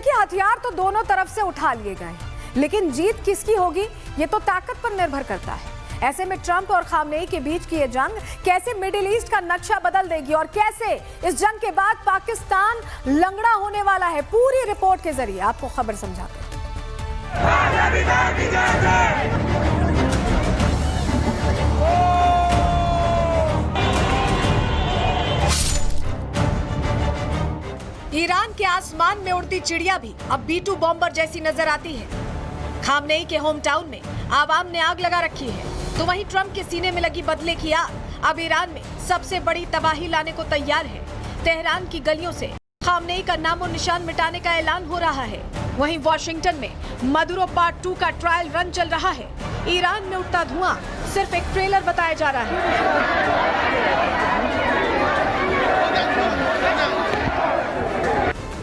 देखिए, हथियार तो दोनों तरफ से उठा लिए गए, लेकिन जीत किसकी होगी ये तो ताकत पर निर्भर करता है। ऐसे में ट्रंप और खामनेई के बीच की ये जंग कैसे मिडिल ईस्ट का नक्शा बदल देगी और कैसे इस जंग के बाद पाकिस्तान लंगड़ा होने वाला है, पूरी रिपोर्ट के जरिए आपको खबर समझाते हैं। ईरान के आसमान में उड़ती चिड़िया भी अब B-2 बॉम्बर जैसी नजर आती है। खामनेई के होम टाउन में आवाम ने आग लगा रखी है, तो वहीं ट्रंप के सीने में लगी बदले की आग अब ईरान में सबसे बड़ी तबाही लाने को तैयार है। तेहरान की गलियों से खामनेई का नामो निशान मिटाने का ऐलान हो रहा है। वहीं वॉशिंगटन में मदुरो पार्ट 2 का ट्रायल रन चल रहा है। ईरान में उठता धुआं सिर्फ एक ट्रेलर बताया जा रहा है,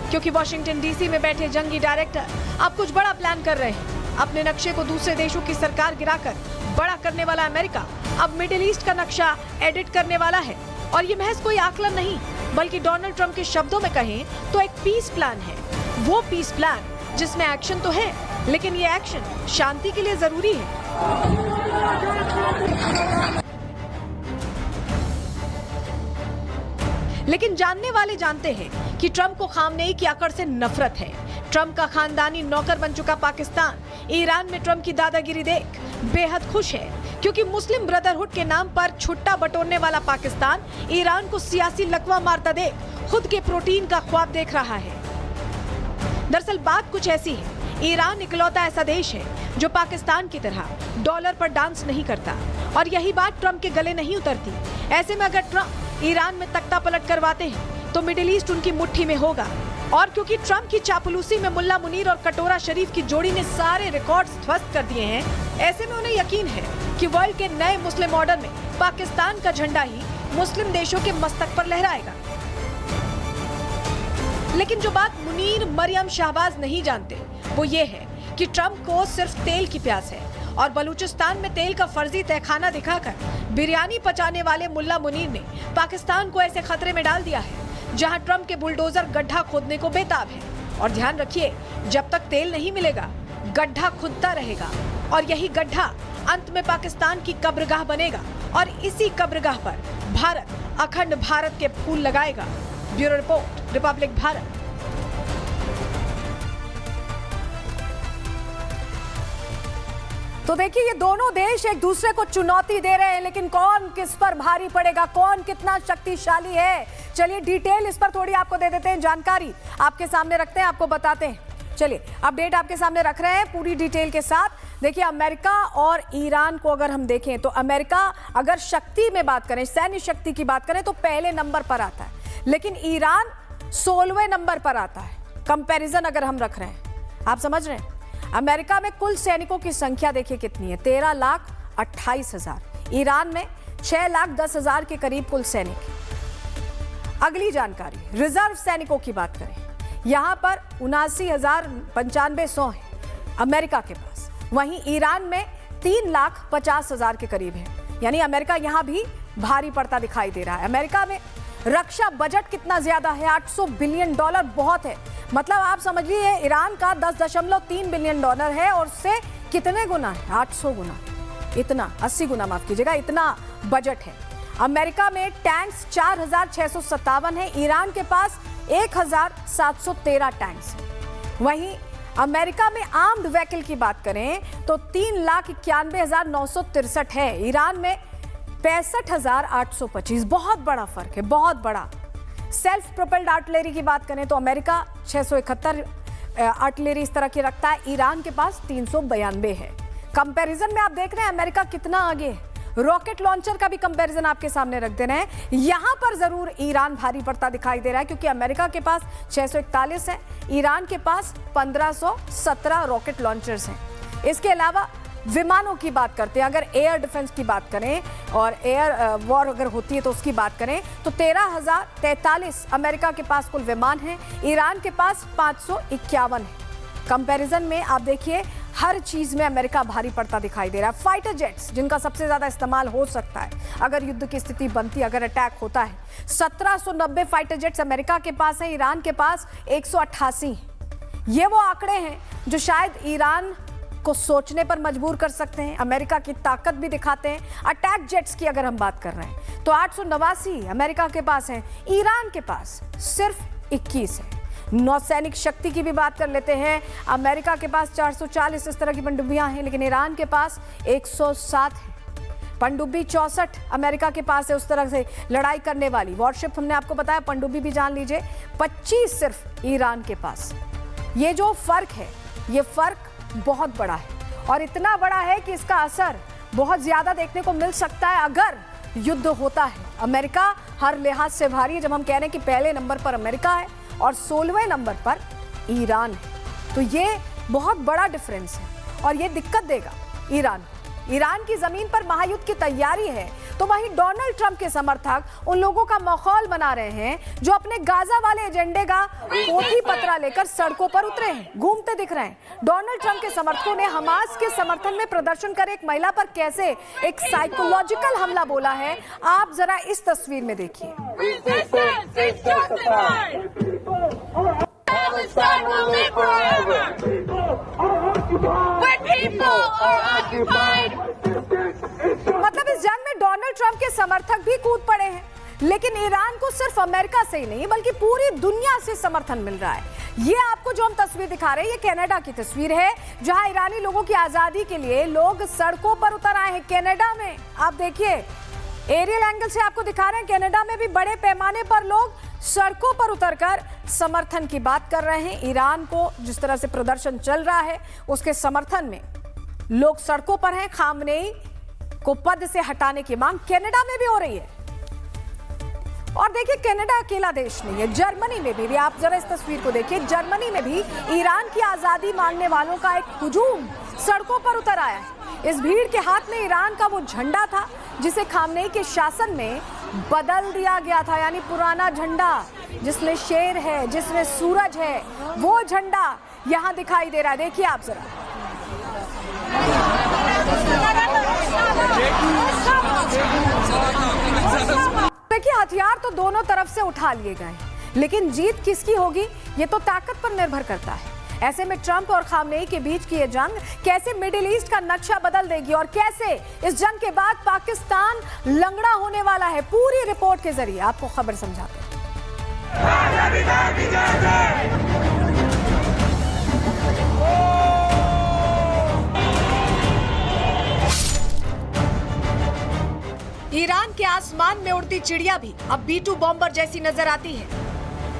क्योंकि वॉशिंगटन डीसी में बैठे जंगी डायरेक्टर अब कुछ बड़ा प्लान कर रहे हैं। अपने नक्शे को दूसरे देशों की सरकार गिराकर बड़ा करने वाला अमेरिका अब मिडिल ईस्ट का नक्शा एडिट करने वाला है। और ये महज कोई आकलन नहीं, बल्कि डोनाल्ड ट्रंप के शब्दों में कहें तो एक पीस प्लान है। वो पीस प्लान जिसमें एक्शन तो है, लेकिन ये एक्शन शांति के लिए जरूरी है। लेकिन जानने वाले जानते हैं कि ट्रंप को खामनेई की अकड़ से नफरत है। ट्रंप का खानदानी नौकर बन चुका पाकिस्तान ईरान में ट्रंप की दादागिरी देख बेहद खुश है, क्योंकि मुस्लिम ब्रदरहुड के नाम पर छुट्टा बटोरने वाला पाकिस्तान ईरान को सियासी लकवा मारता देख खुद के प्रोटीन का ख्वाब देख रहा है। दरअसल बात कुछ ऐसी है, ईरान इकलौता ऐसा देश है जो पाकिस्तान की तरह डॉलर पर डांस नहीं करता, और यही बात ट्रंप के गले नहीं उतरती। ऐसे में अगर ट्रंप ईरान में तख्ता पलट करवाते हैं तो मिडिल ईस्ट उनकी मुट्ठी में होगा। और क्योंकि ट्रंप की चापलूसी में मुल्ला मुनीर और कटोरा शरीफ की जोड़ी ने सारे रिकॉर्ड्स ध्वस्त कर दिए हैं, ऐसे में उन्हें यकीन है कि वर्ल्ड के नए मुस्लिम ऑर्डर में पाकिस्तान का झंडा ही मुस्लिम देशों के मस्तक पर लहराएगा। लेकिन जो बात मुनीर, मरियम, शहबाज नहीं जानते वो ये है कि ट्रंप को सिर्फ तेल की प्यास है, और बलूचिस्तान में तेल का फर्जी तहखाना दिखाकर बिरयानी पचाने वाले मुल्ला मुनीर ने पाकिस्तान को ऐसे खतरे में डाल दिया है जहां ट्रंप के बुलडोजर गड्ढा खोदने को बेताब है। और ध्यान रखिए, जब तक तेल नहीं मिलेगा गड्ढा खुदता रहेगा, और यही गड्ढा अंत में पाकिस्तान की कब्रगाह बनेगा, और इसी कब्रगाह पर भारत अखंड भारत के फूल लगाएगा। Bureau report, Republic Bharat. तो देखिए, ये दोनों देश एक दूसरे को चुनौती दे रहे हैं, लेकिन कौन किस पर भारी पड़ेगा, कौन कितना शक्तिशाली है, चलिए डिटेल इस पर थोड़ी आपको दे देते हैं, जानकारी आपके सामने रखते हैं, आपको बताते हैं। चलिए अपडेट आपके सामने रख रहे हैं पूरी डिटेल के साथ। देखिए, अमेरिका और ईरान को अगर हम देखें तो अमेरिका अगर शक्ति में बात करें, सैन्य शक्ति की बात करें तो पहले नंबर पर आता है, लेकिन ईरान 16वें नंबर पर आता है। कंपैरिजन अगर हम रख रहे हैं, आप समझ रहे हैं, अमेरिका में कुल सैनिकों की संख्या देखिए कितनी है, 13,28,000। ईरान में 6,10,000 के करीब कुल सैनिक। अगली जानकारी, रिजर्व सैनिकों की बात करें, यहां पर 79,95 है अमेरिका के पास। वहीं ईरान में 3,50,000 के करीब है, यानी अमेरिका यहां भी भारी पड़ता दिखाई दे रहा है। अमेरिका में रक्षा बजट कितना ज्यादा है, $800 बिलियन, बहुत है। मतलब आप समझ लीजिए ईरान का $10.3 बिलियन है, और उससे कितने गुना है, 800 गुना, इतना 80 गुना माफ कीजिएगा, इतना बजट है। अमेरिका में टैंक्स 4,657 है, ईरान के पास 1,713 टैंक्स है। वहीं अमेरिका में आर्म्ड व्हीकल की बात करें तो 3,91,963 है, ईरान में 65,825। बहुत बड़ा फर्क है, बहुत बड़ा। सेल्फ प्रोपेल्ड आर्टिलरी की बात करें तो अमेरिका 671 आर्टिलरी इस तरह की रखता है, ईरान के पास 392 है। कंपैरिजन में आप देख रहे हैं अमेरिका कितना आगे है। रॉकेट लॉन्चर का भी कंपैरिजन आपके सामने रख दे रहे हैं, यहां पर जरूर ईरान भारी पड़ता दिखाई दे रहा है, क्योंकि अमेरिका के पास 641 है, ईरान के पास 1517 रॉकेट लॉन्चर्स हैं। इसके अलावा विमानों की बात करते हैं, अगर एयर डिफेंस की बात करें और एयर वॉर अगर होती है तो उसकी बात करें तो 13,043 अमेरिका के पास कुल विमान हैं, ईरान के पास 551 है। कंपैरिजन में आप देखिए हर चीज में अमेरिका भारी पड़ता दिखाई दे रहा है। फाइटर जेट्स जिनका सबसे ज्यादा इस्तेमाल हो सकता है अगर युद्ध की स्थिति बनती, अगर अटैक होता है, 1790 फाइटर जेट्स अमेरिका के पास है, ईरान के पास 188 है। ये वो आंकड़े हैं जो शायद ईरान को सोचने पर मजबूर कर सकते हैं, अमेरिका की ताकत भी दिखाते हैं। अटैक जेट्स की अगर हम बात कर रहे हैं तो 889 अमेरिका के पास है, ईरान के पास सिर्फ 21 है। नौसैनिक शक्ति की भी बात कर लेते हैं, अमेरिका के पास 440 इस तरह की पनडुब्बियां हैं, लेकिन ईरान के पास 107 है। पनडुब्बी 64 अमेरिका के पास है उस तरह से लड़ाई करने वाली। वॉरशिप हमने आपको बताया, पनडुब्बी भी जान लीजिए, 25 सिर्फ ईरान के पास। ये जो फर्क है, ये फर्क बहुत बड़ा है और इतना बड़ा है कि इसका असर बहुत ज्यादा देखने को मिल सकता है अगर युद्ध होता है। अमेरिका हर लिहाज से भारी है। जब हम कह रहे हैं कि पहले नंबर पर अमेरिका है और 16वें नंबर पर ईरान है, तो ये बहुत बड़ा डिफरेंस है और ये दिक्कत देगा ईरान को। ईरान की जमीन पर महायुद्ध की तैयारी है, तो वहीं डोनाल्ड ट्रंप के समर्थक उन लोगों का माहौल बना रहे हैं जो अपने गाजा वाले एजेंडे का पोथी पत्रा लेकर सड़कों पर उतरे हैं, घूमते दिख रहे हैं। डोनाल्ड ट्रंप के समर्थकों ने हमास के समर्थन में प्रदर्शन कर एक महिला पर कैसे एक साइकोलॉजिकल हमला बोला है, आप जरा इस तस्वीर में देखिए। मतलब इस जंग में डोनाल्ड ट्रंप के समर्थक भी कूद पड़े हैं, लेकिन ईरान को सिर्फ अमेरिका से ही नहीं बल्कि पूरी दुनिया से समर्थन मिल रहा है। ये आपको जो हम तस्वीर दिखा रहे हैं, ये कनाडा की तस्वीर है, जहां ईरानी लोगों की आजादी के लिए लोग सड़कों पर उतर आए हैं। कनाडा में आप देखिए, एरियल एंगल से आपको दिखा रहे हैं, कनाडा में भी बड़े पैमाने पर लोग सड़कों पर उतरकर समर्थन की बात कर रहे हैं। ईरान को जिस तरह से प्रदर्शन चल रहा है उसके समर्थन में लोग सड़कों पर हैं। खामनेई को पद से हटाने की मांग कनाडा में भी हो रही है। और देखिए, कनाडा अकेला देश नहीं है, जर्मनी में भी आप जरा इस तस्वीर को देखिए, जर्मनी में भी ईरान की आजादी मांगने वालों का एक हुजूम सड़कों पर उतर आया है। इस भीड़ के हाथ में ईरान का वो झंडा था जिसे खामनेई के शासन में बदल दिया गया था, यानी पुराना झंडा जिसमें शेर है, जिसमें सूरज है, वो झंडा यहां दिखाई दे रहा है। देखिए आप जरा, देखिए हथियार तो दोनों तरफ से उठा लिए गए, लेकिन जीत किसकी होगी ये तो ताकत पर निर्भर करता है। ऐसे में ट्रंप और खामनेई के बीच की ये जंग कैसे मिडिल ईस्ट का नक्शा बदल देगी और कैसे इस जंग के बाद पाकिस्तान लंगड़ा होने वाला है, पूरी रिपोर्ट के जरिए आपको खबर समझाते हैं। ईरान के आसमान में उड़ती चिड़िया भी अब B-2 बॉम्बर जैसी नजर आती है।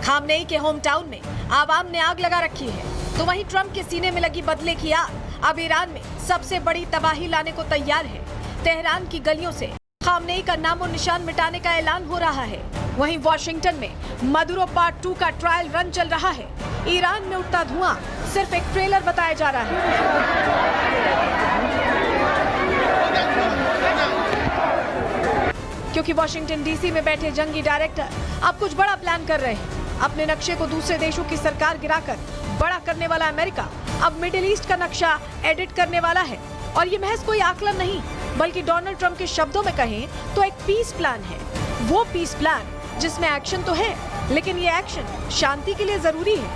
खामनेई के होम टाउन में आवाम ने आग लगा रखी है, तो वहीं ट्रंप के सीने में लगी बदले की आग अब ईरान में सबसे बड़ी तबाही लाने को तैयार है। तेहरान की गलियों से खामनेई का नामो निशान मिटाने का ऐलान हो रहा है। वहीं वॉशिंगटन में मदुरो पार्ट 2 का ट्रायल रन चल रहा है। ईरान में उठता धुआं सिर्फ एक ट्रेलर बताया जा रहा है, क्योंकि वॉशिंगटन डीसी में बैठे जंगी डायरेक्टर अब कुछ बड़ा प्लान कर रहे हैं। अपने नक्शे को दूसरे देशों की सरकार गिराकर बड़ा करने वाला अमेरिका अब मिडिल ईस्ट का नक्शा एडिट करने वाला है। और ये महज कोई आकलन नहीं, बल्कि डोनाल्ड ट्रंप के शब्दों में कहें तो एक पीस प्लान है। वो पीस प्लान जिसमें एक्शन तो है, लेकिन ये एक्शन शांति के लिए जरूरी है।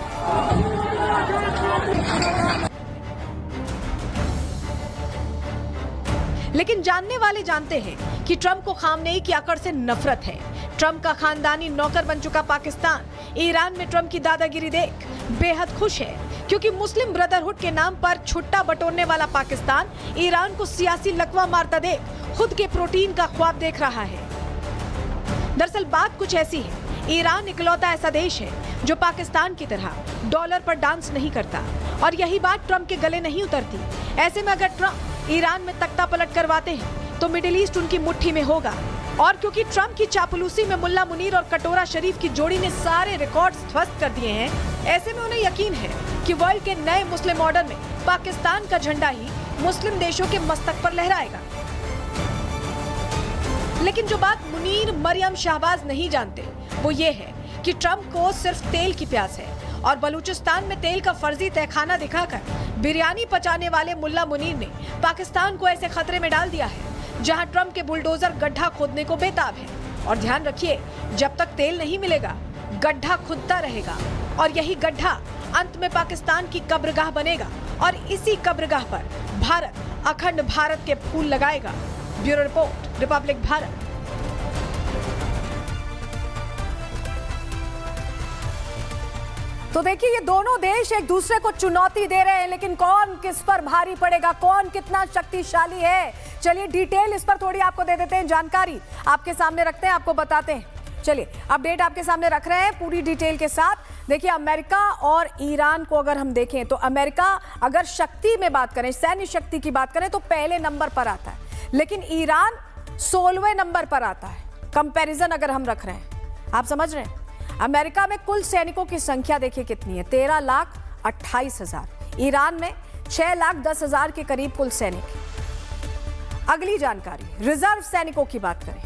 लेकिन जानने वाले जानते हैं कि ट्रंप को खामनेई की अकड़ से नफरत है। ट्रंप का खानदानी नौकर बन चुका पाकिस्तान ईरान में ट्रंप की दादागिरी देख बेहद खुश है, क्योंकि मुस्लिम ब्रदरहुड के नाम पर छुट्टा बटोरने वाला पाकिस्तान ईरान को सियासी लकवा मारता देख खुद के प्रोटीन का ख्वाब देख रहा है। दरअसल बात कुछ ऐसी है, ईरान इकलौता ऐसा देश है जो पाकिस्तान की तरह डॉलर पर डांस नहीं करता, और यही बात ट्रंप के गले नहीं उतरती। ऐसे में अगर ट्रंप ईरान में तख्ता पलट करवाते हैं तो मिडिल ईस्ट उनकी मुट्ठी में होगा। और क्योंकि ट्रंप की चापलूसी में मुल्ला मुनीर और कटोरा शरीफ की जोड़ी ने सारे रिकॉर्ड्स ध्वस्त कर दिए हैं, ऐसे में उन्हें यकीन है कि वर्ल्ड के नए मुस्लिम ऑर्डर में पाकिस्तान का झंडा ही मुस्लिम देशों के मस्तक पर लहराएगा। लेकिन जो बात मुनीर, मरियम, शहबाज नहीं जानते वो ये है कि ट्रंप को सिर्फ तेल की प्यास है, और बलूचिस्तान में तेल का फर्जी तहखाना दिखाकर बिरयानी पचाने वाले मुल्ला मुनीर ने पाकिस्तान को ऐसे खतरे में डाल दिया है जहां ट्रंप के बुलडोजर गड्ढा खोदने को बेताब है। और ध्यान रखिए, जब तक तेल नहीं मिलेगा गड्ढा खुदता रहेगा, और यही गड्ढा अंत में पाकिस्तान की कब्रगाह बनेगा और इसी कब्रगाह पर भारत अखंड भारत के फूल लगाएगा। Bureau report, Republic Bharat. तो देखिए, ये दोनों देश एक दूसरे को चुनौती दे रहे हैं, लेकिन कौन किस पर भारी पड़ेगा, कौन कितना शक्तिशाली है। चलिए डिटेल इस पर थोड़ी आपको दे देते हैं, जानकारी आपके सामने रखते हैं, आपको बताते हैं। चलिए अपडेट आपके सामने रख रहे हैं पूरी डिटेल के साथ। देखिए, अमेरिका और ईरान को अगर हम देखें तो अमेरिका अगर शक्ति में बात करें, सैन्य शक्ति की बात करें तो पहले नंबर पर आता है, लेकिन ईरान 16वें नंबर पर आता है। कंपैरिजन अगर हम रख रहे हैं, आप समझ रहे हैं। अमेरिका में कुल सैनिकों की संख्या देखिए कितनी है, 13,28,000। ईरान में 6,10,000 के करीब कुल सैनिक। अगली जानकारी, रिजर्व सैनिकों की बात करें,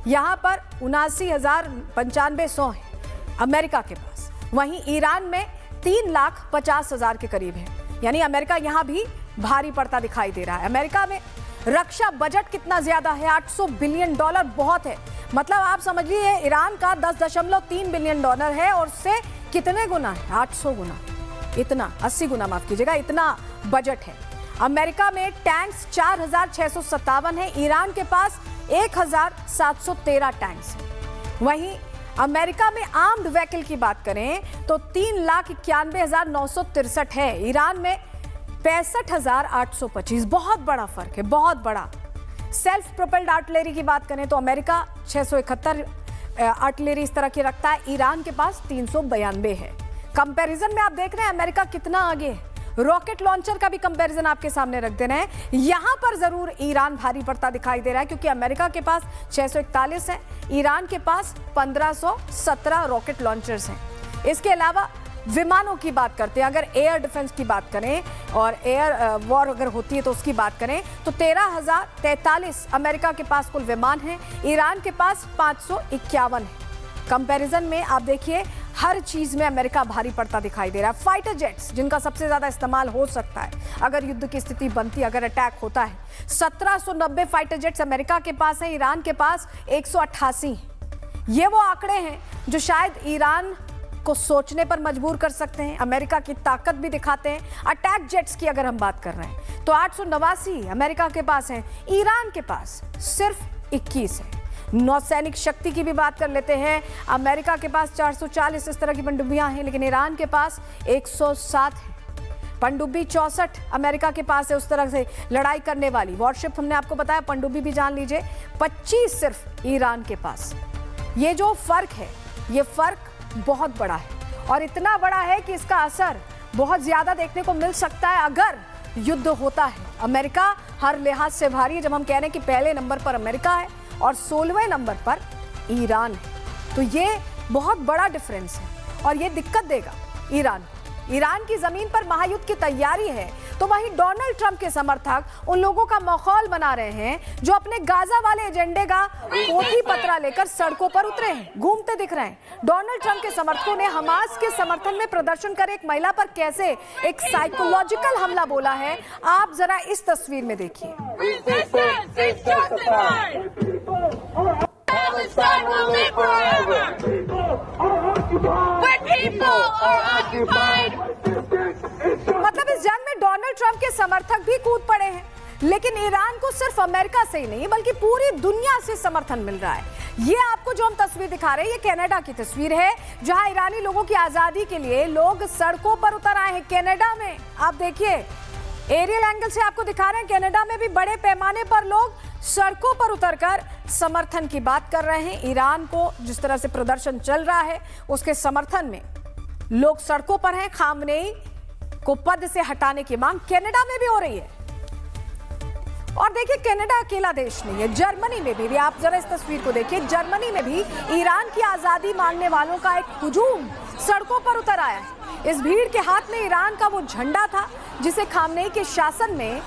यहां पर 79,95 है अमेरिका के पास। वहीं ईरान में 3,50,000 के करीब है, यानी अमेरिका यहां भी भारी पड़ता दिखाई दे रहा है। अमेरिका में रक्षा बजट कितना ज्यादा है, $800 बिलियन बहुत है। मतलब आप समझिए ईरान का $10.3 बिलियन है और उससे कितने गुना है, 800 गुना, इतना 80 गुना माफ कीजिएगा, इतना बजट है। अमेरिका में टैंक्स 4,657 है, ईरान के पास 1,713 टैंक्स है। वहीं अमेरिका में आर्म्ड व्हीकल की बात करें तो 3,91,963 है, ईरान में 65,825। बहुत बड़ा फर्क है, बहुत बड़ा। सेल्फ प्रोपेल्ड आर्टिलरी की बात करें तो अमेरिका 671 आर्टिलरी इस तरह की रखता है, ईरान के पास 392 है। कंपैरिजन में आप देख रहे हैं अमेरिका कितना आगे है। रॉकेट लॉन्चर का भी कंपैरिजन आपके सामने रख दे रहे हैं, यहां पर जरूर ईरान भारी पड़ता दिखाई दे रहा है, क्योंकि अमेरिका के पास 641 है, ईरान के पास 1517 रॉकेट लॉन्चर्स हैं। इसके अलावा विमानों की बात करते हैं, अगर एयर डिफेंस की बात करें और एयर वॉर अगर होती है तो उसकी बात करें तो 13,043 अमेरिका के पास कुल विमान हैं, ईरान के पास 551 है। कंपैरिजन में आप देखिए हर चीज में अमेरिका भारी पड़ता दिखाई दे रहा है। फाइटर जेट्स जिनका सबसे ज्यादा इस्तेमाल हो सकता है अगर युद्ध की स्थिति बनती, अगर अटैक होता है, 1790 फाइटर जेट्स अमेरिका के पास है, ईरान के पास 188 है। ये वो आंकड़े हैं जो शायद ईरान को सोचने पर मजबूर कर सकते हैं, अमेरिका की ताकत भी दिखाते हैं। अटैक जेट्स की अगर हम बात कर रहे हैं तो 889 अमेरिका के पास है, ईरान के पास सिर्फ 21 है। नौसैनिक शक्ति की भी बात कर लेते हैं, अमेरिका के पास 440 इस तरह की पनडुब्बियां हैं, लेकिन ईरान के पास 107 है। पनडुब्बी 64 अमेरिका के पास है, उस तरह से लड़ाई करने वाली वॉरशिप हमने आपको बताया, पनडुब्बी भी जान लीजिए, 25 सिर्फ ईरान के पास। ये जो फर्क है, ये फर्क बहुत बड़ा है और इतना बड़ा है कि इसका असर बहुत ज्यादा देखने को मिल सकता है अगर युद्ध होता है। अमेरिका हर लिहाज से भारी है, जब हम कह रहे हैं कि पहले नंबर पर अमेरिका है और 16वें नंबर पर ईरान है, तो ये बहुत बड़ा डिफरेंस है और ये दिक्कत देगा ईरान को। ईरान की जमीन पर महायुद्ध की तैयारी है, तो वहीं डोनाल्ड ट्रंप के समर्थक उन लोगों का माहौल बना रहे हैं जो अपने गाजा वाले एजेंडे का पोथी पत्रा लेकर सड़कों पर उतरे हैं, घूमते दिख रहे हैं। डोनाल्ड ट्रंप के समर्थकों ने हमास के समर्थन में प्रदर्शन कर एक महिला पर कैसे एक साइकोलॉजिकल हमला बोला है, आप जरा इस तस्वीर में देखिए। मतलब इस जंग में डोनाल्ड ट्रंप के समर्थक भी कूद पड़े हैं, लेकिन ईरान को सिर्फ अमेरिका से ही नहीं बल्कि पूरी दुनिया से समर्थन मिल रहा है। ये आपको जो हम तस्वीर दिखा रहे हैं, ये कनाडा की तस्वीर है, जहां ईरानी लोगों की आजादी के लिए लोग सड़कों पर उतर आए हैं। कनाडा में आप देखिए, एरियल एंगल से आपको दिखा रहे हैं, कनाडा में भी बड़े पैमाने पर लोग सड़कों पर उतरकर समर्थन की बात कर रहे हैं। ईरान को जिस तरह से प्रदर्शन चल रहा है उसके समर्थन में लोग सड़कों पर हैं। खामनेई को पद से हटाने की मांग कनाडा में भी हो रही है। और देखिए, कनाडा अकेला देश नहीं है, जर्मनी में भी आप जरा इस तस्वीर को देखिए, जर्मनी में भी ईरान की आजादी मांगने वालों का एक हुजूम सड़कों पर उतर आया है। इस भीड़ के हाथ में ईरान का वो झंडा था जिसे खामनेई के शासन में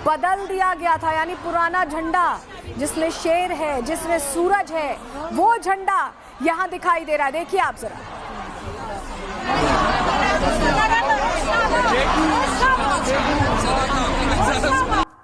बदल दिया गया था, यानी पुराना झंडा जिसमें शेर है, जिसमें सूरज है, वो झंडा यहां दिखाई दे रहा है। देखिए आप जरा।